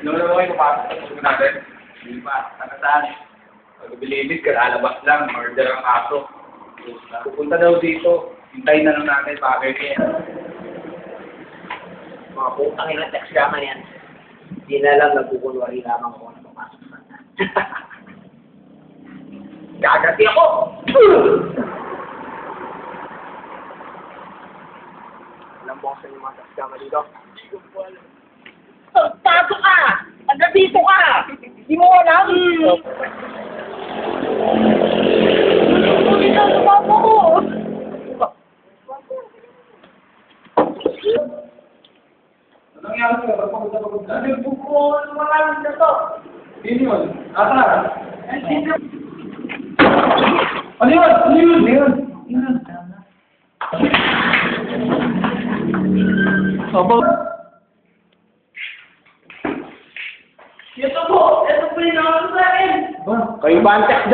Noon naman kayo papasok sa puso natin. Hindi pa. Saan? Pag-bilibid ka, lalabas lang. Murder ang aso. Pupunta daw dito. Hintayin na lang natin. Bakit yan? Mga putang ina text gaman yan. Hindi na lang nagkukunwari lamang ako na pumasok sa kanya. Gagati ako! Alam mo sa inyo mga text gaman dito? Pasok ka! Hanggang dito ka! Hindi mo alam! Hindi na sumama ko! Anong nangyari sa'yo? Ba't pagod na? Ano yung buko? Maraming na to! Sino yun? Ata? Ay, sino? Ano yun? Ano yun? Ano yun? Sabaw. Ito po! Ito po yung naman sa akin! Kayo ba ang text